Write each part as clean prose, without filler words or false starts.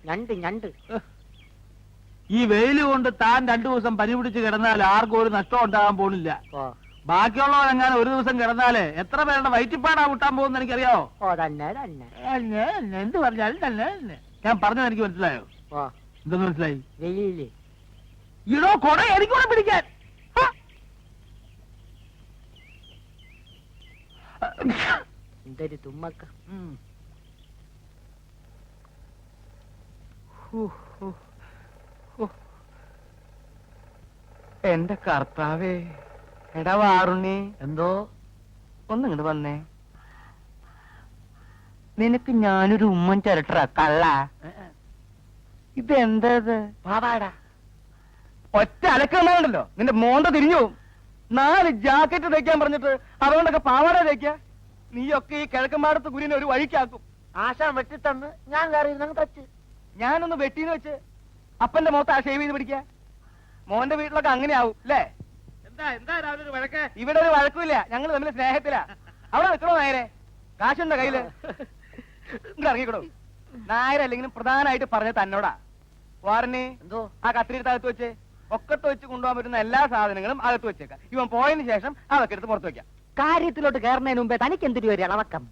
ഞണ്ട് ഈ വെയില് കൊണ്ട് താൻ 2 ദിവസം പനി പിടിച്ച് കിടന്നാൽ ആർക്കും ഒരു നഷ്ടം ഉണ്ടാകാൻ പോകുന്നില്ല. ബാക്കിയുള്ളവരെങ്ങാനും ഒരു ദിവസം കിടന്നാല് എത്ര പേരുടെ വയറ്റിപ്പാടാ വിട്ടാൻ പോകുന്ന എനിക്കറിയാവോ? എന്ത് പറഞ്ഞാലും തന്നെ ഞാൻ പറഞ്ഞത് എനിക്ക് മനസ്സിലായോ? എന്തെന്ന് മനസ്സിലായി? വെയില് ഇടോ കൊട എനിക്കൂടെ പിടിക്കാൻ. എന്തൊരു തുമ്മക്ക. എന്റെ കർത്താവേ. എടാ വാറുണ്ണി, എന്തോ ഒന്നിങ്ങോട്ട് വന്നേ. നിനക്ക് ഞാനൊരു ഉമ്മൻ ചിരട്ട കള്ള. ഇതെന്തത് പാവാടാ? ഒറ്റ അലക്കണ്ടല്ലോ, നിന്റെ മോന്ത തിരിഞ്ഞു പോവും. 4 ജാക്കറ്റ് തയ്ക്കാൻ പറഞ്ഞിട്ട് അതുകൊണ്ടൊക്കെ പാവാട തയ്ക്ക. നീയൊക്കെ ഈ കിഴക്കമ്പാടത്ത് കുരിനെ ഒരു വഴിക്കാക്കും. ആശാൻ വെട്ടിത്തന്ന് ഞാൻ കയറി തച്ച്. ഞാനൊന്ന് വെട്ടീന്ന് വെച്ച് അപ്പന്റെ മുഖത്ത് ആ ഷേവ് ചെയ്ത് പിടിക്ക. മോന്റെ വീട്ടിലൊക്കെ അങ്ങനെ ആവും അല്ലേ? എന്താ രാവിലെ ഒരു വഴക്ക്? ഇവിടെ ഒരു വഴക്കുമില്ല, ഞങ്ങൾ തമ്മിൽ സ്നേഹത്തിലാ. അവിടെ നിൽക്കണോ നായരെ? കാശുണ്ടോ കയ്യില്? ഇറങ്ങിക്കണോ? നായരല്ലെങ്കിലും പ്രധാനമായിട്ട് പറഞ്ഞ തന്നോടാ. വാറിന് എന്തോ ആ കത്തിരിട്ട് അകത്ത് വെച്ച് ഒക്കത്ത് വെച്ച് കൊണ്ടുപോകാൻ പറ്റുന്ന എല്ലാ സാധനങ്ങളും അകത്ത് വെച്ചേക്കാം. ഇവൻ പോയതിന് ശേഷം അതൊക്കെ എടുത്ത് പുറത്ത് വെക്കാം. കാര്യത്തിലോട്ട് കയറുന്നതിന് മുമ്പേ തനിക്ക് എന്തൊരു ഒരു ഇളവക്കം?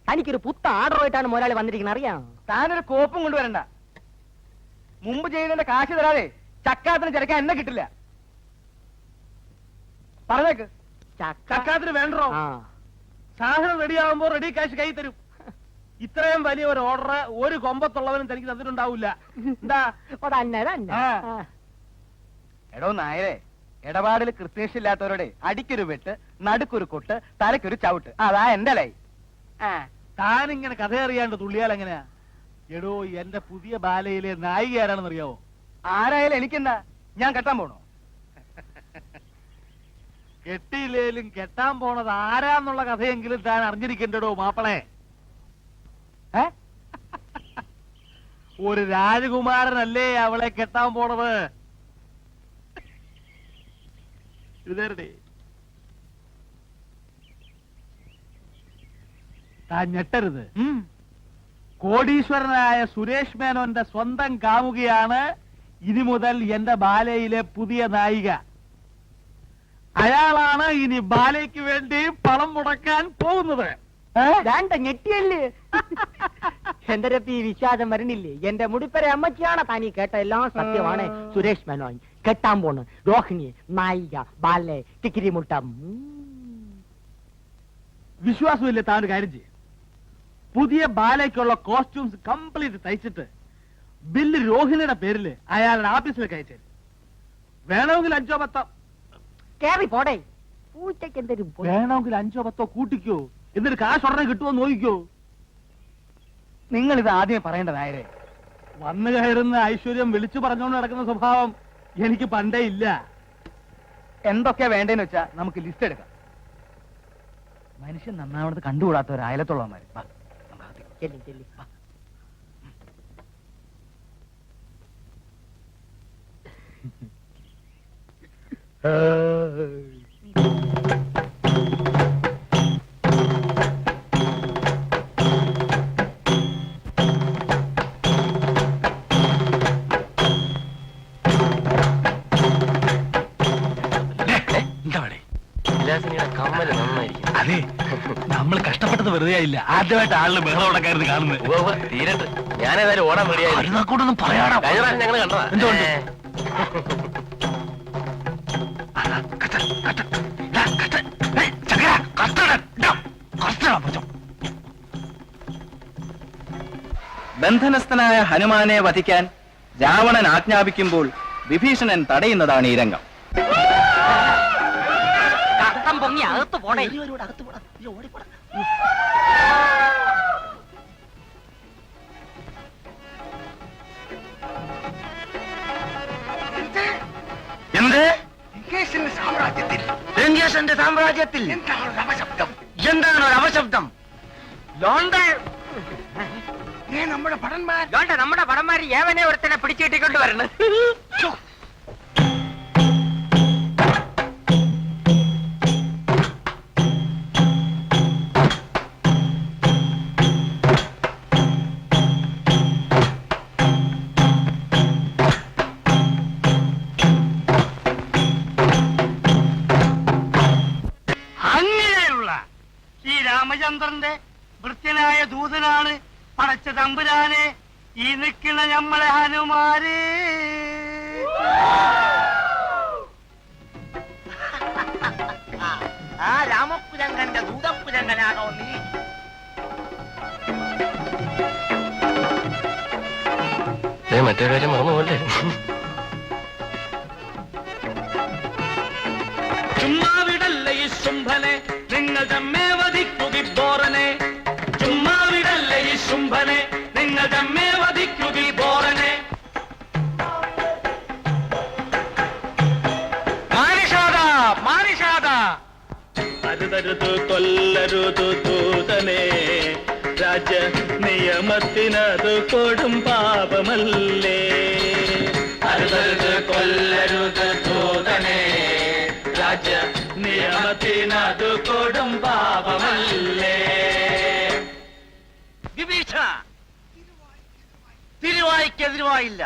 തനിക്കൊരു പുത്ത ആർഡറുമായിട്ടാണ് മുതലാളി വന്നിരിക്കുന്നത്, അറിയാം. താനൊരു കോപ്പും കൊണ്ടുവരണ്ട. മുമ്പ് ചെയ്യുന്നതിന്റെ കാശ് തരാതെ ചക്കാത്തിന് ചിരക്കാൻ എന്നെ കിട്ടില്ല. പറഞ്ഞേക്ക്. ചക്കാത്തിന് വേണ്ടോ? സാധനം റെഡിയാവുമ്പോ റെഡി കാശ് കൈ തരും. ഇത്രയും വലിയ ഒരു ഓർഡർ ഒരു കൊമ്പത്തുള്ളവനും തനിക്ക് തന്നിട്ടുണ്ടാവില്ല. എന്താ? എടോ നായരെ, ഇടപാടിൽ കൃത്യനിഷ്ഠയില്ലാത്തവരോടെ അടിക്കൊരു വെട്ട്, നടുക്കൊരു കൊട്ട്, തലക്കൊരു ചവിട്ട്. അതാ എന്റെ ലൈ. താനിങ്ങനെ കഥ അറിയാണ്ട് തുള്ളിയാൽ എങ്ങനെയാ? എടോ, എന്റെ പുതിയ ബാലയിലെ നായിക ആരാണെന്ന് അറിയാവോ? ആരായാലും എനിക്കെന്താ? ഞാൻ കെട്ടാൻ പോണോ? കെട്ടിയില്ലേലും കെട്ടാൻ പോണത് ആരാന്നുള്ള കഥയെങ്കിലും താൻ അറിഞ്ഞിരിക്കണ്ടോ മാപ്പിളെ. ഒരു രാജകുമാരനല്ലേ അവളെ കെട്ടാൻ പോണത്. ഇതേ താൻ ഞെട്ടരുത്. കോടീശ്വരനായ സുരേഷ് മേനോന്റെ സ്വന്തം കാമുകയാണ് ഇനി മുതൽ എന്റെ ബാലയിലെ പുതിയ നായിക. അയാളാണ് ഇനി ബാലയ്ക്ക് വേണ്ടി പണം മുടക്കാൻ പോകുന്നത്. ഞെട്ടിയല്ലേ? എന്റെ രപ്പി വിശ്വാസം വരണില്ലേ? എന്റെ മുടിപ്പര അമ്മച്ചിയാണ് താനീ കേട്ട എല്ലാം സത്യമാണ്. സുരേഷ് മേനോൻ കെട്ടാൻ പോണ് രോഹിണി നായിക ബാലെ കിക്കിരിമുട്ടം. വിശ്വാസമില്ലേ? താൻ ഒരു കാര്യം ചെയ്യും, പുതിയ ബാലയ്ക്കുള്ള കോസ്റ്റ്യൂംസ് കംപ്ലീറ്റ് തയ്ച്ചിട്ട് ബില്ല് രോഹിണിയുടെ പേരില് അയാളുടെ ഓഫീസിലേക്ക് അയച്ചു. വേണമെങ്കിൽ 5-10 കേറി പോടേ. പൂച്ചയ്ക്ക് എന്തൊരു വേണമെങ്കിൽ 5-10 കൂട്ടിക്കോ, എന്നിട്ട് കാശ് ഉടനെ കിട്ടുമോ നോക്കിക്കോ. നിങ്ങൾ ഇത് ആദ്യമേ പറയേണ്ട നായരെ. വന്നു കയറുന്ന ഐശ്വര്യം വിളിച്ചു പറഞ്ഞുകൊണ്ട് നടക്കുന്ന സ്വഭാവം എനിക്ക് പണ്ടേ ഇല്ല. എന്തൊക്കെയാ വേണ്ടേന്ന് വെച്ചാ നമുക്ക് ലിസ്റ്റ് എടുക്കാം. മനുഷ്യൻ നന്നാവണത് കണ്ടുകൂടാത്തവർ അയലത്തുള്ളവന്മാര്. അതെ, നമ്മൾ കഷ്ടപ്പെട്ടത് വെറുതെ ആയില്ല. ആദ്യമായിട്ട് ആളിന് ബഹളം ഉണ്ടാക്കായിരുന്നു കാണുന്നത്. തീരട്ട് ഞാനേതായാലും ഓടാൻ മതിയായിട്ടൊന്നും പറയാടാ. ഞങ്ങൾ കണ്ടതാ. എന്തുകൊണ്ട്? ബന്ധനസ്ഥനായ ഹനുമാനെ വധിക്കാൻ രാവണൻ ആജ്ഞാപിക്കുമ്പോൾ വിഭീഷണൻ തടയുന്നതാണ് ഈ രംഗം. പൊങ്ങി അകത്ത് പോടേ. എന്ത്? ലങ്കേശന്റെ സാമ്രാജ്യത്തിൽ എന്താണ് ഒരു അപശബ്ദം? നമ്മുടെ പടന്മാര് ഏവനെ ഒരുത്തനെ പിടിച്ചിട്ടിക്കൊണ്ട് വരണം. രാമചന്ദ്രന്റെ വൃത്യനായ ദൂതനാണ് പടച്ച തമ്പുരാനെ ഈ നിൽക്കുന്ന നമ്മളെ ഹനുമാര്. ആ രാമപുരങ്കന്റെ ദൂതപുരങ്കനാണോ നീ? മറ്റേ കാര്യം മറന്നുപോലെ. ചുമ്മാവിടല്ല ഈ ശുംഭനെ നിങ്ങൾ തമ്മേ വധിക്കുകോറനെ. ചുമ്മാവിടല്ല ഈ ശുംഭനെ നിങ്ങൾ തമ്മേ വധിക്കുകോറനെ. അരുതരുത് കൊല്ലരുത് ദൂതനെ, രാജ നിയമത്തിനത് കൊടും പാപമല്ലേ. അരുതരുത് കൊല്ലരുത് ദൂതനെ, രാജ നിയമത്തിനത് കൊടും പാപമല്ലേ. വിഭീഷണ, തിരുവായിക്കെതിരുവായില്ല.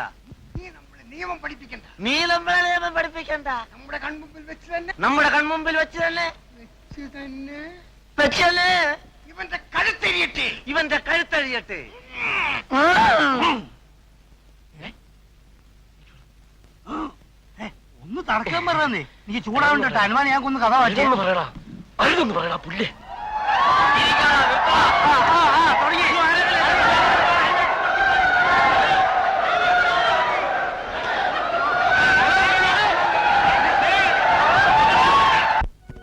നിയമം പഠിപ്പിക്കണ്ട, നീ നമ്മളെ നിയമം പഠിപ്പിക്കണ്ട. നമ്മുടെ കൺമുമ്പിൽ വെച്ച് തന്നെ നമ്മുടെ കൺമുമ്പിൽ വെച്ച് തന്നെ ഇവന്റെ കഴുത്തെരിയട്ടെ, ഇവന്റെ കഴുത്തഴിയട്ടെ. ഒന്ന് തടക്കാൻ പറഞ്ഞേ. നീ ചൂടാവണ്ടോ അനുമാൻ, ഞാൻ കൊന്ന് കഥ വായിച്ചു. അരുതൊന്ന് പറയടാ, അരുതൊന്ന് പറയടാ പുല്ലേ.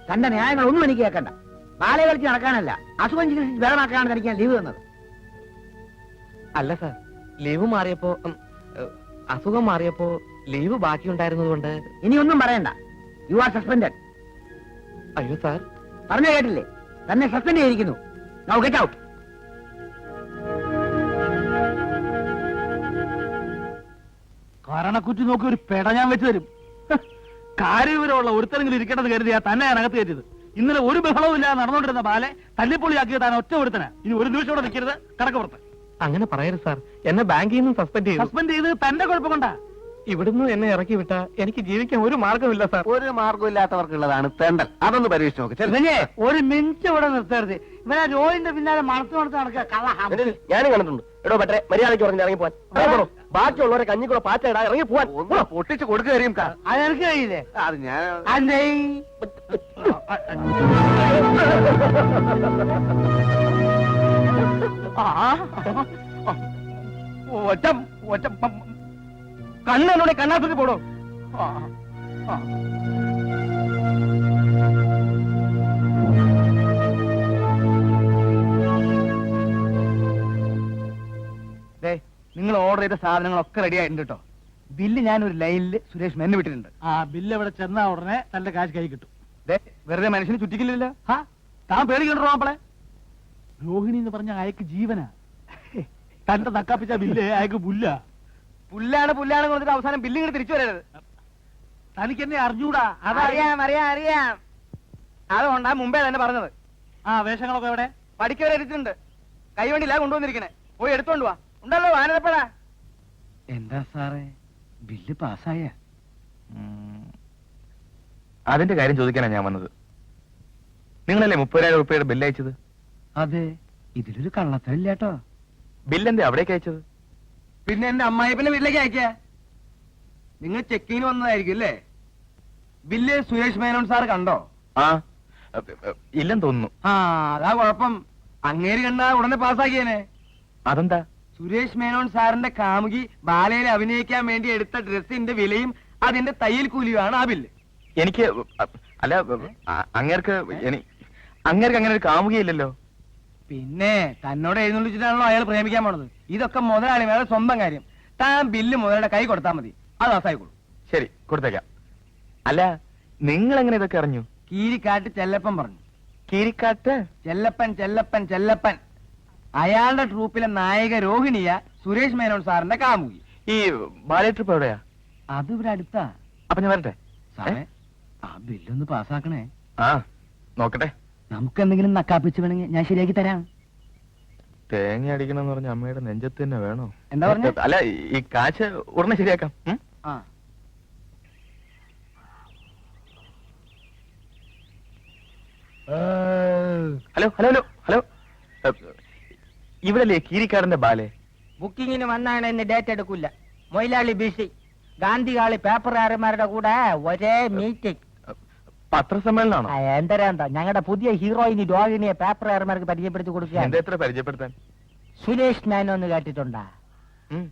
തന്റെ ന്യായങ്ങളൊന്നും എനിക്ക് കേൾക്കണ്ട. ബാലെ കളിച്ച് നടക്കാനല്ല, അസുഖം ചികിത്സിച്ച് ബലമാക്കാനാണ് തനിക്ക് ഞാൻ ലീവ് തന്നത്. അല്ല സാർ, ലീവ് മാറിയപ്പോ അസുഖം മാറിയപ്പോ ലീവ് ബാക്കിയുണ്ടായിരുന്നതുകൊണ്ട്. ഇനിയൊന്നും പറയണ്ട. You are suspended. അയ്യോ സാർ, പറഞ്ഞു കേട്ടില്ലേ? തന്നെ സസ്പെൻഡ് ചെയ്തിരിക്കുന്നു. Now get out. കാരണക്കുറ്റി നോക്കി ഒരു പെട ഞാൻ വെച്ച് തരും. കാര്യവിവരമുള്ള ഒരുത്തരെങ്കിലും ഇരിക്കേണ്ടത് കരുതിയാ തന്നെ ഞാൻ അകത്ത് കയറ്റിയത്. ഇന്നലെ ഒരു ബഹളവും ഇല്ലാതെ നടന്നുകൊണ്ടിരുന്ന ബാലെ തല്ലിപ്പൊളിയാക്കിയത് താൻ ഒറ്റ ഒരുത്തനാ. ഇനി ഒരു നിമിഷം ഇവിടെ നിൽക്കരുത്, കടക്കപ്പുറത്ത്. അങ്ങനെ പറയരുത് സാർ. എന്നെ ബാങ്കിൽ നിന്നും സസ്പെൻഡ് ചെയ്തു. സസ്പെൻഡ് ചെയ്ത് തന്റെ കുഴപ്പം കൊണ്ടാ. ഇവിടുന്ന് എന്നെ ഇറക്കി വിട്ടാ എനിക്ക് ജീവിക്കാൻ ഒരു മാർഗമില്ല സാർ. ഒരു മാർഗമില്ലാത്തവർക്കുള്ളതാണ് തെണ്ടൽ. അതൊന്ന് പരീക്ഷിച്ച് നോക്ക്. ഒരു മിനിറ്റ് ഇവിടെ നിർത്തരുത്. ഇവനെ രോഹിന്റെ പിന്നാലെ മണത്ത് നടക്കുക. ഞാനും കണ്ടിട്ടുണ്ട്. എടോ പറ്റേ മര്യാദയ്ക്ക് പറഞ്ഞ് ഇറങ്ങി പോവാൻ. ബാക്കിയുള്ളവരെ കഞ്ഞിക്കൂടെ പാറ്റയിടാ ഇറങ്ങി പോവാൻ. ഒന്ന് പൊട്ടിച്ച് കൊടുക്കുകയും അതെനിക്ക് കഴിയില്ലേ? അത് ഞാൻ അതെ, ഒറ്റ ഒറ്റ കണ്ണോടെ കണ്ണാത്തുക്ക് പോടോ. നിങ്ങൾ ഓർഡർ ചെയ്ത സാധനങ്ങളൊക്കെ റെഡി ആയിട്ടുണ്ട് കേട്ടോ. ബില്ല് ഞാൻ ഒരു ലൈനിൽ സുരേഷ് മെന്ന് വിട്ടിട്ടുണ്ട്. ആ ബില്ല് ഇവിടെ ചെന്നാ ഉടനെ തന്റെ കാശ് കൈ കിട്ടും. വെറുതെ മനുഷ്യന് ചുറ്റിക്കില്ലല്ലോ. താൻ പേടിക്കണ്ടോ നമ്മളെ? രോഹിണി എന്ന് പറഞ്ഞ അയക്ക് ജീവനാ. തന്റെ നക്കാപ്പിച്ച ബില്ല് അയക്ക് പുല്ല. പുല്ലാണ് പുല്ലാണ് കൊണ്ടിട്ട് അവസാനം ബില്ല് ഇങ്ങനെ തിരിച്ചു വരരുത്. തനിക്ക് എന്നെ അറിഞ്ഞൂടാ. അറിയാം അറിയാം അറിയാം. അതുകൊണ്ടാ മുമ്പേ തന്നെ പറഞ്ഞത്. ആ വേഷങ്ങളൊക്കെ എവിടെ? പഠിക്കവരെ എടുത്തിട്ടുണ്ട്. കൈവണ്ടിയില്ല കൊണ്ടുവന്നിരിക്കണേ. പോയി എടുത്തോണ്ട് വാ. ഉണ്ടല്ലോ ആനന്ദപ്പെടാ. എന്താ സാറേ, ബില്ല് പാസ്സായ? അതിന്റെ കാര്യം ചോദിക്കാനാണ് ഞാൻ വന്നത്. നിങ്ങളല്ലേ 30,000 രൂപയുടെ ബില്ല് അയച്ചത്? അതെ, ഇതിലൊരു കള്ളത്തരില്ല കേട്ടോ. ബില്ലെന്താ അവിടേക്ക് അയച്ചത്? പിന്നെ എന്റെ അമ്മായിപ്പന്റെ വീട്ടിലേക്ക് അയക്ക. നിങ്ങൾ ചെക്കിങ്ങിന് വന്നതായിരിക്കും അല്ലേ? ബില്ല് സുരേഷ് മേനോൻ സാർ കണ്ടോ? ആ ഇല്ലെന്ന് തോന്നുന്നു. അതാ കുഴപ്പം. അങ്ങേര് കണ്ടാ ഉടനെ പാസ്സാക്കിയേനെ. അതെന്താ? സുരേഷ് മേനോൻ സാറിന്റെ കാമുകി ബാലയിൽ അഭിനയിക്കാൻ വേണ്ടി എടുത്ത ഡ്രസ്സിന്റെ വിലയും അതിന്റെ തയ്യൽ കൂലിയുമാണ് ആ ബില്ല്. എനിക്ക് അല്ല, അങ്ങേർക്ക് അങ്ങനെ ഒരു കാമുകയില്ലല്ലോ. പിന്നെ തന്നോട് എഴുന്നള്ളിച്ചിട്ടാണല്ലോ അയാൾ പ്രേമിക്കാൻ പോണത്. ഇതൊക്കെ മുതലാളി വേറെ സ്വന്തം കാര്യം. താൻ ബില്ല് മുതലാളിയുടെ കൈ കൊടുത്താൽ മതി, അത് പാസ്സായിക്കോളൂ. ശരി, കൊടുത്തേക്കാം. അല്ല, നിങ്ങൾ എങ്ങനെ ഇതൊക്കെ അറിഞ്ഞു? കീരിക്കാട്ട് ചെല്ലപ്പൻ പറഞ്ഞു. കീരിക്കാട്ട് ചെല്ലപ്പൻ ചെല്ലപ്പൻ ചെല്ലപ്പൻ അയാളുടെ ട്രൂപ്പിലെ നായിക രോഹിണിയ സുരേഷ് മേനോൻ സാറിന്റെ കാമുകി. ഈ ബാലേ ട്രിപ്പ് എവിടെയാ? അത് ഇവിടെ അടുത്താ. അപ്പൊ ഞാൻ വരട്ടെ സാറേ? ആ ബില്ലൊന്ന് പാസ്സാക്കണേ. ആ നോക്കട്ടെ. നമുക്ക് എന്തെങ്കിലും നക്കാപ്പിച്ച് വേണമെങ്കിൽ ഞാൻ ശരിയാക്കി തരാം. തേങ്ങ അടിക്കണം പറഞ്ഞ അമ്മയുടെ നെഞ്ചത്ത് തന്നെ വേണോ? എന്താ പറഞ്ഞ? അല്ല, ഈ കാശ് ഉടനെ ശരിയാക്കാം. ആ ഹലോ ഹലോ ഹലോ ഹലോ ഇവിടല്ലേ കീരിക്കാടന്റെ ബാലെ? ബുക്കിങ്ങിന് വന്നാണ് ഇന്ന് ഡേറ്റ് എടുക്കില്ല. മൊയിലാളി ബിസി. ഗാന്ധികാളി പേപ്പറുകാരന്മാരുടെ കൂടെ ഒരേ മീറ്റിംഗ്. പത്രസമ്മേളനാണോ? എന്തരാന്താ ഞങ്ങളുടെ പുതിയ ഹീറോയിനി രോഹിണിയെ പേപ്പറുകാരന്മാർക്ക് പരിചയപ്പെടുത്തി കൊടുക്കുക. എന്താ എത്ര പരിചയപ്പെടുത്താൻ? സുരേഷ് മേനോൻ ഒന്ന് കേട്ടിട്ടുണ്ടാ? ഉം.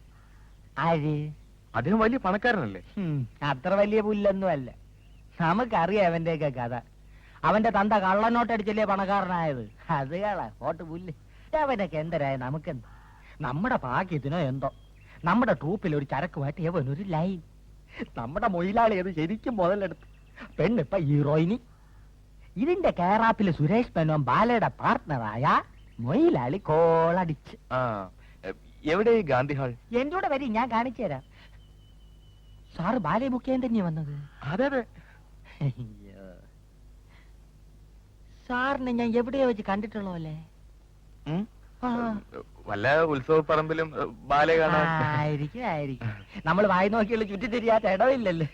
ആര്? അദ്ദേഹം വലിയ പണക്കാരനല്ലേ? അത്ര വലിയ പുല്ലൊന്നും അല്ല. നമുക്കറിയാം അവന്റെയൊക്കെ കഥ. അവന്റെ തന്ത കള്ളനോട്ടടിച്ചല്ലേ പണക്കാരനായത്. അത് ഓട്ട് പുല്ല്. അവനൊക്കെ എന്തരായ നമുക്കെന്ത്? നമ്മുടെ ഭാഗ്യത്തിനോ എന്തോ നമ്മുടെ ട്രൂപ്പിൽ ഒരു ചരക്കുമായിട്ട് അവനൊരു ലൈൻ. നമ്മുടെ മൊയിലാളി അത് ശരിക്കും മുതലെടുത്തു. പെണ്ണിപ്പ ഹീറോയിനി. ഇതിന്റെ കേറാപ്പില് സുരേഷ് മേനോൻ ബാലയുടെ പാർട്ട്ണറായ മൊയിലാളി കോളടിച്ച്. ആ എവിടെ ഗാന്ധി ഹാൾ? എന്റെ കൂടെ വരി, ഞാൻ കാണിച്ചു തരാം. സാറ് ബാലയെ ബുക്ക് ചെയ്യാൻ തന്നെയാ വന്നത്? അതെ അതെ. സാറിനെ ഞാൻ എവിടെയോ വെച്ച് കണ്ടിട്ടുള്ളതല്ലേ? ഉം. വല്ല ഉത്സവ പറമ്പിലും ബാലെ കാണാൻ. ആയിരിക്കും. നമ്മൾ വായി നോക്കിയുള്ള ചുറ്റി തിരിയാത്ത ഇടവില്ലല്ലേ.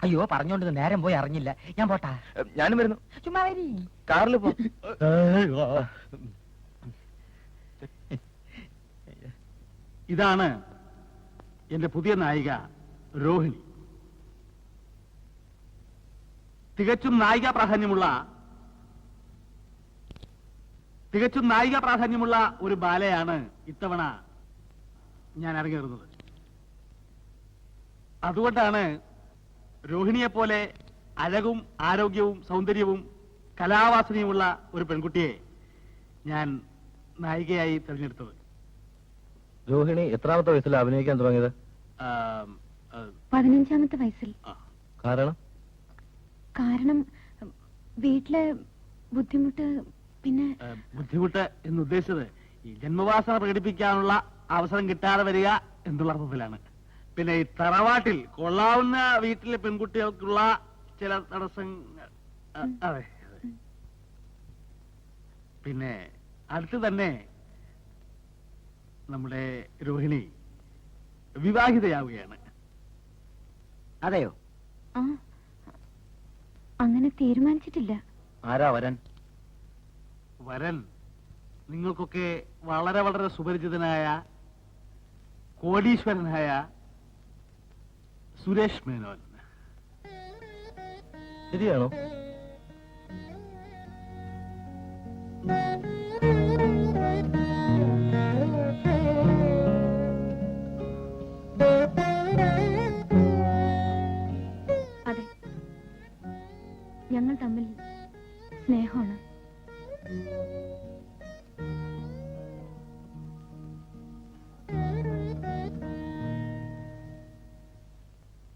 അയ്യോ, പറഞ്ഞോണ്ട് നേരം പോയി അറിഞ്ഞില്ല. ഞാൻ പോട്ടാ. ഞാനും വരുന്നു. ചുമ്മാ വരി. കാറിൽ പോ. ഇതാണ് എന്റെ പുതിയ നായിക രോഹിണി. തികച്ചും നായിക പ്രാധാന്യമുള്ള ഒരു ബാലയാണ് ഇത്തവണ ഞാൻ അരങ്ങേറുന്നത്. അതുകൊണ്ടാണ് രോഹിണിയെ പോലെ അഴകും ആരോഗ്യവും സൗന്ദര്യവും കലാവാസനയുമുള്ള ഒരു പെൺകുട്ടിയെ ഞാൻ നായികയായി തിരഞ്ഞെടുത്തത്. രോഹിണി എത്രാമത്തെ വയസ്സിൽ അഭിനയിക്കാൻ തുടങ്ങിയത്? 15-ാമത്തെ വയസ്സിൽ. കാരണം വീട്ടിലെ ബുദ്ധിമുട്ട്. പിന്നെ ബുദ്ധിമുട്ട് എന്ന് ഉദ്ദേശിച്ചത് ഈ ജന്മവാസന പ്രകടിപ്പിക്കാനുള്ള അവസരം കിട്ടാതെ വരിക എന്നുള്ള അർത്ഥത്തിലാണ്. പിന്നെ ഈ തറവാട്ടിൽ കൊള്ളാവുന്ന വീട്ടിലെ പെൺകുട്ടികൾക്കുള്ള ചില തടസ്സങ്ങൾ. അതെ. പിന്നെ അടുത്ത് തന്നെ നമ്മുടെ രോഹിണി വിവാഹിതയാവുകയാണ്. അതെയോ? ആ, അങ്ങനെ തീരുമാനിച്ചിട്ടില്ല. ആരാ വരൻ? വരൻ നിങ്ങൾക്കൊക്കെ വളരെ വളരെ സുപരിചിതനായ കോടീശ്വരനായ സുരേഷ് മേനോൻ. ശരിയാണോ? അതെ, ഞങ്ങൾ തമ്മിൽ സ്നേഹമാണ്.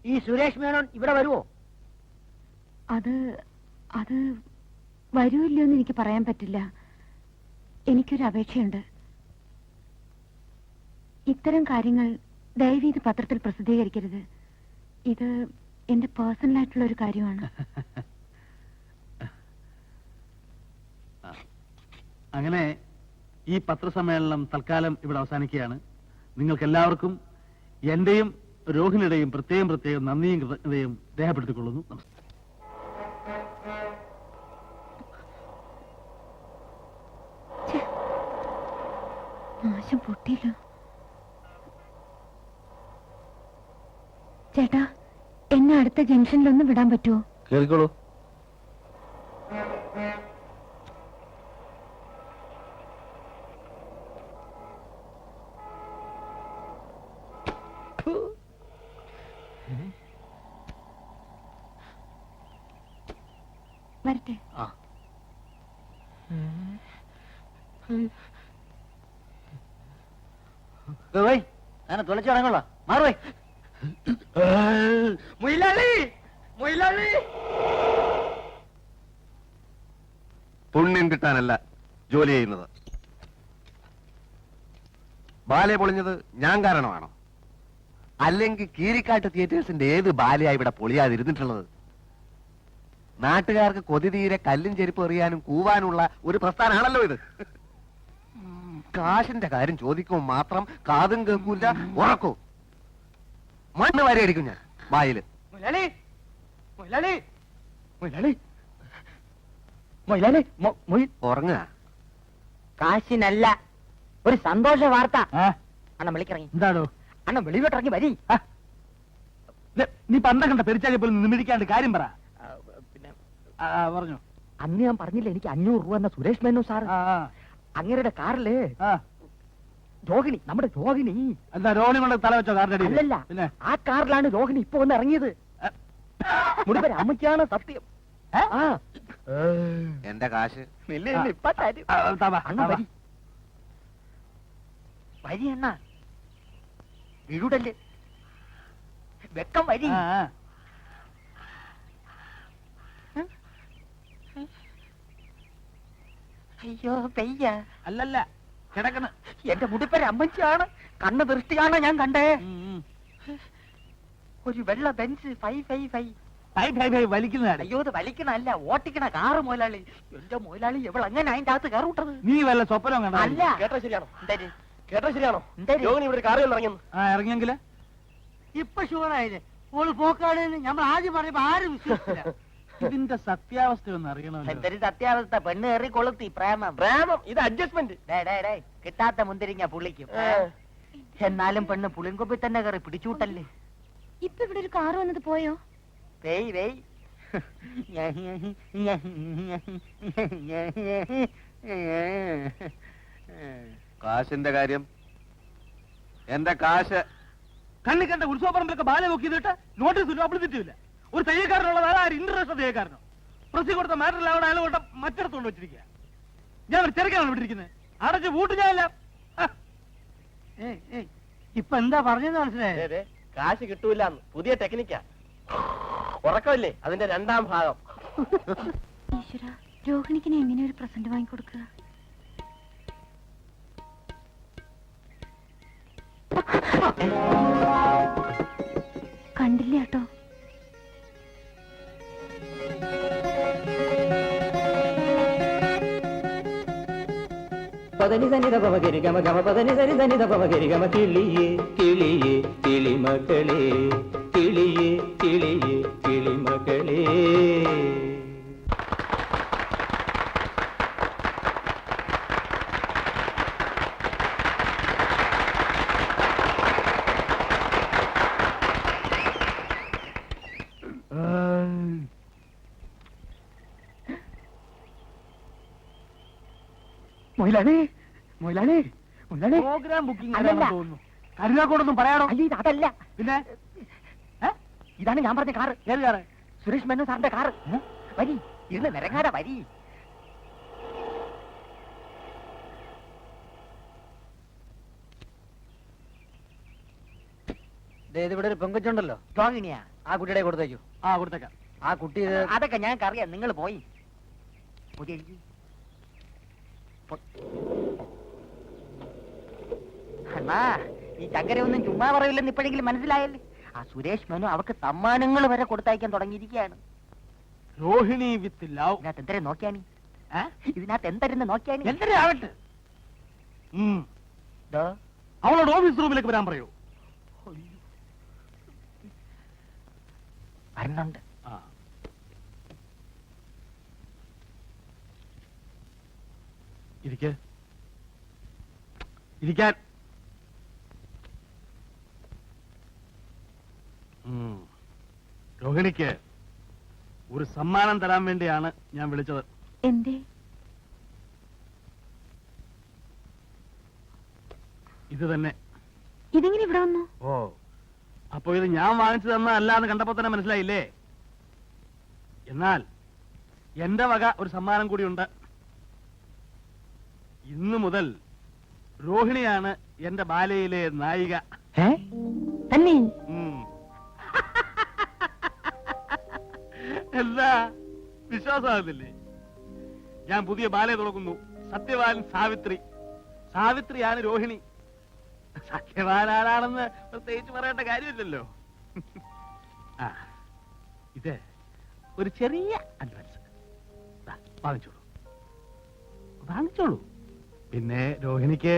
ഈ സുരേഷ് മേനോൻ ഇവിടെ വരുവോ? അത് വരുമില്ലോ എന്ന് എനിക്ക് പറയാൻ പറ്റില്ല. എനിക്കൊരു അപേക്ഷയുണ്ട്. ഇത്തരം കാര്യങ്ങൾ ദയവീത് പത്രത്തിൽ പ്രസിദ്ധീകരിക്കരുത്. ഇത് എന്റെ പേഴ്സണൽ ആയിട്ടുള്ള ഒരു കാര്യമാണ്. അങ്ങനെ ഈ പത്രസമ്മേളനം തൽക്കാലം ഇവിടെ അവസാനിക്കുകയാണ്. നിങ്ങൾക്ക് എല്ലാവർക്കും എന്റെയും രോഹിണിയുടെയും പ്രത്യേകം നന്ദിയും കൃതജ്ഞതയും രേഖപ്പെടുത്തിക്കൊള്ളുന്നു. നാശം പൊട്ടിയില്ല. ചേട്ടാ, എന്നെ അടുത്ത ജംഗ്ഷനിലൊന്ന് വിടാൻ പറ്റുമോ? കേറിക്കോളൂ. വരട്ടെ. അങ്ങനെ തുളച്ചിറങ്ങുള്ള മാറുവേ. പുണ്യം കിട്ടാനല്ല ജോലി ചെയ്യുന്നത്. ബാലെ പൊളിഞ്ഞത് ഞാൻ കാരണമാണോ? അല്ലെങ്കിൽ കീരിക്കാട്ട് തിയേറ്റേഴ്സിന്റെ ഏത് ബാലയാ ഇവിടെ പൊളിയാതിരുന്നിട്ടുള്ളത്? നാട്ടുകാർക്ക് കൊതി തീരെ കല്ലും ചെരുപ്പ് എറിയാനും കൂവാനുള്ള ഒരു പ്രസ്ഥാനാണല്ലോ ഇത്. കാശിന്റെ കാര്യം ചോദിക്കുമ്പോൾ മാത്രം കാതും കേൾക്കൂല, ഉറക്കൂ. മണ്ണ് വരെ അടിക്കും ഞാൻ വായില്. മൊയിലാളി ഉറങ്ങുക കാശിനല്ല, ഒരു സന്തോഷ വാർത്ത. ആ, അണ്ണൻ വിളിക്കിറങ്ങി. എന്താണോ അണ്ണൻ വെളിയിലോട്ടിറങ്ങി വരി. നീ പണ്ട കണ്ട പെരിച്ചാലി പോലും നിമിടിക്കാണ്ട് കാര്യം പറ. പിന്നെ പറഞ്ഞു. അന്ന് ഞാൻ പറഞ്ഞില്ല എനിക്ക് 500 രൂപ എന്ന സുരേഷ് മേനോൻ സാർ ആ, ആ, അങ്ങരുടെ കാറില് ആ. രോഹിണി, നമ്മുടെ രോഹിണി. എന്താ രോഹിണി കൊണ്ട് തല വെച്ചോ കാറിന്റെ അടിയിൽ? അല്ലല്ല, പിന്നെ ആ കാറിലാണ് രോഹിണി ഇപ്പൊ വന്ന് ഇറങ്ങിയത്. മുടിപ്പര അമ്മയ്ക്കാണ് സത്യം. ആ. എന്റെ കാശ് ഇല്ല, ഇല്ല, ഇപ്പൊ തരും. അണ്ണൻ വരി. വരി അണ്ണ, വീടല്ലേ വെക്കം വരി. അയ്യോ പെയ്യ. അല്ലല്ല കിടക്കണ്. എന്റെ മുടിപ്പര അമ്മച്ചിയാണ്, കണ്ണ് ദൃഷ്ടിയാണ് ഞാൻ കണ്ടേ. ഒരു വെള്ള ബെഞ്ച് 555. വലിക്കുന്നതാണ്. അയ്യോ ഇത് വലിക്കണല്ല, ഓട്ടിക്കണ കാറ് മുതലാളി. എന്റെ മുതലാളി എവിടെ അങ്ങനെ അതിന്റെ അകത്ത് കയറി വിട്ടത്? നീ വല്ല സ്വപ്നം കണ്ട? അല്ല. കേട്ടോ ശരിയാണോ? എന്തായാലും കേട്ടോ ശരിയാണോ? എന്തായാലും രോഹിണി ഇവിടെ കാറിൽ ഇറങ്ങിയെന്ന്. ആ, ഇറങ്ങിയെങ്കില് ഇപ്പൊ ഷുവറായില്ലേ ഓള് പോക്കാണ് നമ്മൾ ആദ്യം പറയുമ്പോ ആരും വിശ്വസിച്ചില്ല. ഇതിന്റെ സത്യാവസ്ഥ ഒന്ന് അറിയണമല്ലോ. എന്തൊരു സത്യാവസ്ഥ, പെണ്ണ് കയറി കൊളുത്തി പ്രേമം. പ്രേമം, ഇത് അഡ്ജസ്റ്റ്മെന്റ്. ഡേ കിട്ടാത്ത മുന്തിരിങ്ങ പുള്ളിക്കും. എന്നാലും പെണ്ണ് പുളിങ്കൊപ്പി തന്നെ കയറി പിടിച്ചൂട്ടല്ലേ. ഇപ്പൊ ഇവിടെ ഒരു കാറ് വന്നത് പോയോ? വേയ് വേയ്. കാശിന്റെ കാര്യം എന്റെ കാശ് കണ്ണി കണ്ട ഉത്സവപ്പറമ്പിലൊക്കെ ബാല നോക്കിയിട്ട് നോട്ടീസ് അപ്പിടിച്ചിട്ടില്ല. ഒരു തയ്യക്കാരനുള്ള ആര് ഇന്റർനാഷണൽ തയ്യക്കാരനോ പ്രസി കൊടുത്ത മാറ്ററിൽ അവിടെ അയാൾ കൊണ്ട് മറ്റിടത്ത് കൊണ്ട് വെച്ചിരിക്കുക. ഞാൻ ഒരു ചെറുക്കാണ് വിട്ടിരിക്കുന്നത്. അടച്ച് വൂട്ട് ഞാനില്ല. ഇപ്പൊ എന്താ പറഞ്ഞെന്ന് മനസ്സിലായത്? അതെ, കാശ് കിട്ടൂല. പുതിയ ടെക്നിക്കാ. ഉറക്കമില്ലേ അതിന്റെ 2ാം ഭാഗം. ഈശ്വര, രോഹിണിക്കിനെ എങ്ങനെ ഒരു പ്രസന്റ് വാങ്ങിക്കൊടുക്കുക? കണ്ടില്ല കേട്ടോ. പദനി സനിത പവകരി ഗമ ഗമ പദനി സരി സനിത പവകരി ഗമ കിളിയേ കിളിയേ കിളിമകളേ കിളിയേ കിളിയേ കിളിമകളേ. മൊയിലാളി പ്രോഗ്രാം ബുക്കിംഗ് അല്ലല്ല. തോന്നുന്നു. കരുനാക്കോടൊന്നും പറയാടോ. അയ്യോ ഇത് അതല്ല, പിന്നെ ഇതാണ് ഞാൻ പറഞ്ഞ കാറ്. ഏത് കാറ്? സുരേഷ് മേനോൻ സാറിന്റെ കാറ്. വരി, ഇരുന്ന് നിരങ്ങാതെ വരി. ഇവിടെ ഒരു പെങ്കൊച്ചുണ്ടല്ലോ, രോഹിണിയാ? ആ കുട്ടിയുടെ കൊടുത്തേക്കു. ആ, കൊടുത്തേക്കാം. ആ കുട്ടി അതൊക്കെ ഞങ്ങൾക്കറിയാം, നിങ്ങൾ പോയി. പുതിയ എഴുതി. അണ്ണാ, ഈ ചക്കരയൊന്നും ചുമ്മാ പറയില്ലെന്ന് ഇപ്പോഴെങ്കിലും മനസ്സിലായല്ലേ? ആ സുരേഷ് മേനോൻ അവർക്ക് സമ്മാനങ്ങൾ വരെ കൊടുത്തയക്കാൻ തുടങ്ങിയിരിക്കുകയാണ്. Rohini with love. ഇതിനകത്ത് എന്തരെ നോക്കിയാണി? ഇതിനകത്ത് എന്തരെന്ന് നോക്കിയാണി? എന്തിനാ ആവട്ടെ. ദോ, അവളോട് ഓഫീസ് റൂമിലേക്ക് വരാൻ പറയൂ. വരണുണ്ട്. ആ. ഇരിക്കാൻ. രോഹിണിക്ക് ഒരു സമ്മാനം തരാൻ വേണ്ടിയാണ് ഞാൻ വിളിച്ചത്. എന്തേ? ഇത് തന്നെ. ഇതെങ്ങനെ ഇവിടെ വന്നു? ഓ, അപ്പൊ ഇത് ഞാൻ വാങ്ങിച്ചു തന്ന അല്ലാന്ന് കണ്ടപ്പോ തന്നെ മനസ്സിലായില്ലേ? എന്നാൽ എന്റെ വക ഒരു സമ്മാനം കൂടിയുണ്ട്. ഇന്നു മുതൽ രോഹിണിയാണ് എന്റെ ബാലയിലെ നായിക. തന്നെ? എന്താ വിശ്വാസമാകുന്നില്ലേ? ഞാൻ പുതിയ ബാലയെ തുടങ്ങുന്നു. സത്യവാൻ സാവിത്രി. സാവിത്രിയാണ് രോഹിണി. സത്യവാൻ ആരാണെന്ന് പ്രത്യേകിച്ച് പറയേണ്ട കാര്യമില്ലല്ലോ. ആ, ഇത് ഒരു ചെറിയ അഡ്വാൻസ്. വാങ്ങിച്ചോളൂ. പിന്നെ രോഹിണിക്ക്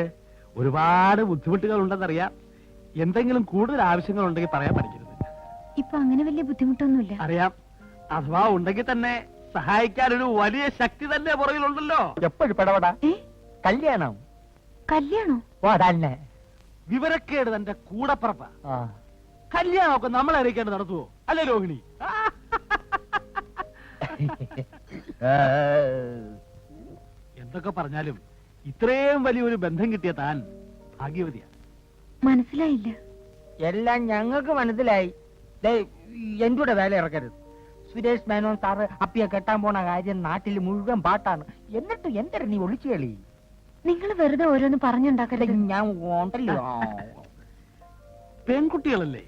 ഒരുപാട് ബുദ്ധിമുട്ടുകൾ ഉണ്ടെന്നറിയാം. എന്തെങ്കിലും കൂടുതൽ ആവശ്യങ്ങൾ ഉണ്ടെങ്കിൽ പറയാൻ പഠിക്കരുത്. ഇപ്പൊ അങ്ങനെ വലിയ ബുദ്ധിമുട്ടൊന്നുമില്ല. അറിയാം. അഥവാ ഉണ്ടെങ്കിൽ തന്നെ സഹായിക്കാൻ ഒരു വലിയ ശക്തി തന്നെ പുറകിലുണ്ടല്ലോ. എപ്പോഴും പെടപെടാ ഏ കല്യാണം കല്യാണോ? ഓ തന്നെ വിവരക്കേട് തന്റെ കൂടപ്പറപ്പ. ആ കല്യാണമൊക്കെ നമ്മളെ അറിയിക്കാണ്ട് നടത്തുവോ? അല്ലേ രോഹിണി? എന്തൊക്കെ പറഞ്ഞാലും ഇത്രയും വലിയൊരു ബന്ധം കിട്ടിയ താൻ ഭാഗ്യവതിയാ. മനസ്സിലായില്ല. എല്ലാം ഞങ്ങൾക്ക് മനസ്സിലായി. എന്റെ കൂടെ വേല ഇറക്കരുത്. സുരേഷ് മേനോൻ സാറ് അപ്പിയെ കെട്ടാൻ പോണ കാര്യം നാട്ടിൽ മുഴുവൻ പാട്ടാണ്. എന്നിട്ട് എന്തൊരു നീ ഒളിച്ചു കളി? നിങ്ങൾ വെറുതെ ഓരോന്ന് പറഞ്ഞുണ്ടാക്കരുത്. ഞാൻ ഉണ്ടല്ലോ. പെൺകുട്ടികളല്ലേ,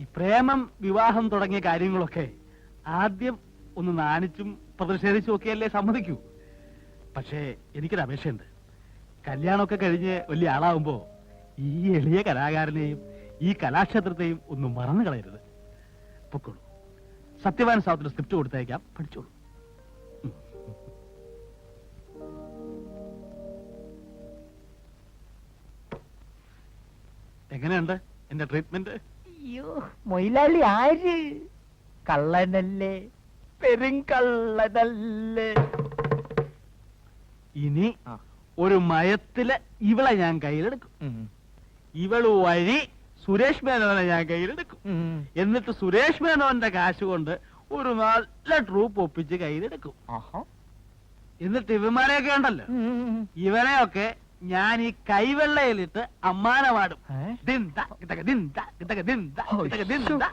ഈ പ്രേമം വിവാഹം തുടങ്ങിയ കാര്യങ്ങളൊക്കെ ആദ്യം ഒന്ന് നാണിച്ചും പ്രതിഷേധിച്ചും ഒക്കെയല്ലേ സമ്മതിക്കൂ. പക്ഷേ എനിക്കൊരു അപേക്ഷയുണ്ട്. കല്യാണമൊക്കെ കഴിഞ്ഞ് വലിയ ആളാവുമ്പോ ഈ എളിയ കലാകാരനെയും ഈ കലാക്ഷേത്രത്തെയും ഒന്നും മറന്നു കളയരുത്. പൊക്കോളൂ. സത്യവാൻ സാഹത്തിന് സ്ക്രിപ്റ്റ് കൊടുത്തയക്കാം, പഠിച്ചോളൂ. എങ്ങനെയുണ്ട് എന്റെ ട്രീറ്റ്മെന്റ്? അയ്യോ മൊയിലാളി ആര്? കള്ളനല്ലേ, പെരുങ്കള്ളനല്ലേ. ഇനി ഒരു മയത്തില് ഇവളെ ഞാൻ കയ്യിലെടുക്കും. ഇവള് വഴി സുരേഷ് മേനോനെ ഞാൻ കയ്യിലെടുക്കും. എന്നിട്ട് സുരേഷ് മേനോന്റെ കാശ് കൊണ്ട് ഒരു നല്ല ട്രൂപ്പ് ഒപ്പിച്ച് കയ്യിലെടുക്കും. എന്നിട്ട് ഇവന്മാരെയൊക്കെ ഉണ്ടല്ലോ, ഇവരെയൊക്കെ ഞാൻ ഈ കൈവെള്ളയിലിട്ട് അമ്മാനമാടും. ദിന്ത, കിതക ദിന്ത, കിതക ദിന്ത, കിതക ദിന്ത.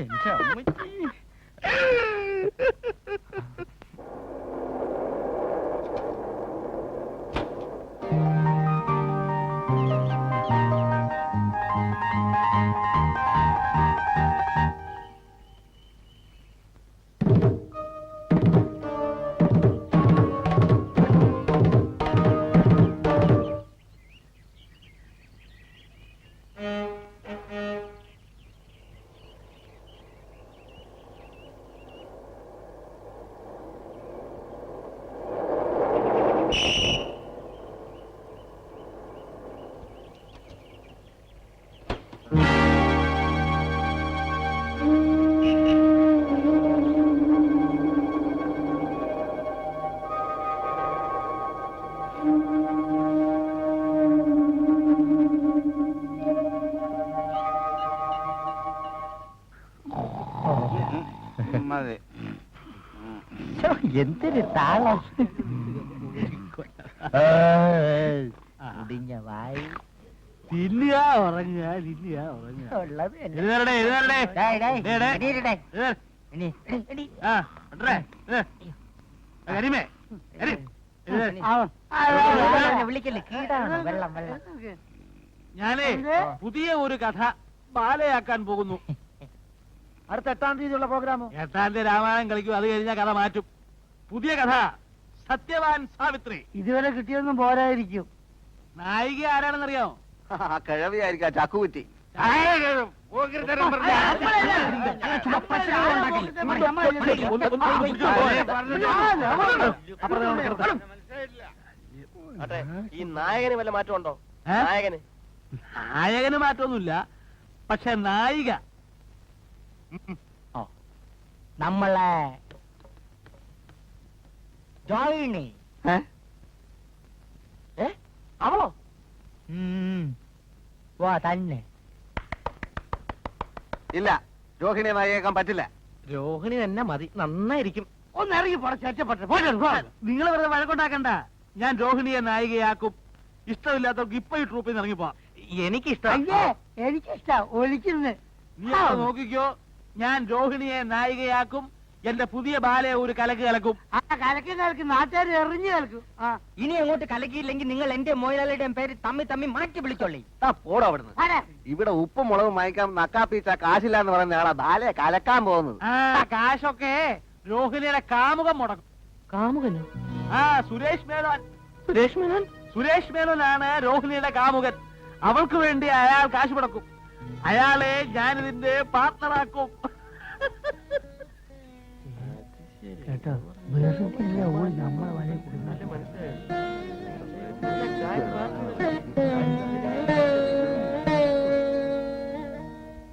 എന്റെ അമ്മച്ചി. എന്തൊരു താളം. മുടിഞ്ഞ വായി തിന്നുക ഉറങ്ങുക, തിന്നുക ഉറങ്ങുക. ഉള്ളത് എന്നെ. എഴുന്നേരടെ, എഴുന്നേരടെ. ഡേയ്, ഡേയ്, എടേ. എണീരടെ. എഴുന്നേര്. എണീ, എണീ. ആ, ഉണ്ടേ. കരിമേ, കരി. എഴുന്നേര്. വെള്ളം വിളിക്കല്ലേ, കീടാണ്. വെള്ളം വെള്ളം. ഞാനേ പുതിയ ഒരു കഥ ബാലയാക്കാൻ പോകുന്നു. അടുത്ത 8-ാം തീയതിയുള്ള പ്രോഗ്രാമോ? 8-ാം തീയതി രാമായണം കളിക്കും. അത് കഴിഞ്ഞാൽ കഥ മാറ്റും. പുതിയ കഥ സത്യവാൻ സാവിത്രി. ഇതുവരെ കിട്ടിയൊന്നും പോരായിരിക്കും. നായിക ആരാണെന്നറിയാമോ? കിഴവിയായിരിക്കാം, ചക്കുകുറ്റി. ഈ നായകന് വല്ല മാറ്റമുണ്ടോ? നായകന് നായകന് മാറ്റമൊന്നുമില്ല, പക്ഷെ നായിക നമ്മളെ ജോയിനി. അവളോ? വാ തന്നെ. ഇല്ല, രോഹിണിയെ നായികയാക്കാൻ പറ്റില്ല. രോഹിണി തന്നെ മതി, നന്നായിരിക്കും. ഒന്ന് ഇറങ്ങി പോടച്ചേറ്റപ്പെട്ടെ. നിങ്ങൾ വെറുതെ വഴക്കുണ്ടാക്കണ്ട. ഞാൻ രോഹിണിയെ നായികയാക്കും. ഇഷ്ടമില്ലാത്തവർക്ക് ഇപ്പൊ ഈ ട്രൂപ്പിൽ നിന്ന് ഇറങ്ങിപ്പോ. എനിക്കിഷ്ടം. അയ്യേ എനിക്കിഷ്ടാ ഒലിക്കുന്നത്. നീ അവിടെ നോക്കിക്കോ, ഞാൻ രോഹിണിയെ നായികയാക്കും. എന്റെ പുതിയ ബാലയെ ഒരു കലക്ക് കലക്കും. ആ കലക്കി നാട്ടുകാർ എറിഞ്ഞു കേൾക്കും. ആ ഇനി അങ്ങോട്ട് കലക്കിയില്ലെങ്കിൽ നിങ്ങൾ എന്റെ മൊയിലാളിയുടെയും പേര് തമ്മി തമ്മി മാറ്റി വിളിച്ചോളേ. പോടാ അവിടുന്ന്. ആരാ? ഇവിടെ ഉപ്പും മുളകും വാങ്ങിക്കാൻ നക്കാപ്പീച്ച കാശില്ല എന്ന് പറയുന്ന ആളാ ബാലയെ കലക്കാൻ പോകുന്നത്. ആ കാശൊക്കെ രോഹിണിയുടെ കാമുകം മുടക്കും. കാമുകനോ? ആ സുരേഷ് മേനോൻ. സുരേഷ് മേനോൻ? സുരേഷ് മേനോനാണ് രോഹിണിയുടെ കാമുകൻ. അവൾക്ക് വേണ്ടി അയാൾ കാശ് മുടക്കും. അയാളെ ഞാനിതിന്റെ പാർട്ണറാക്കും. കേട്ടോ, വെറുതെ നമ്മളെ വഴി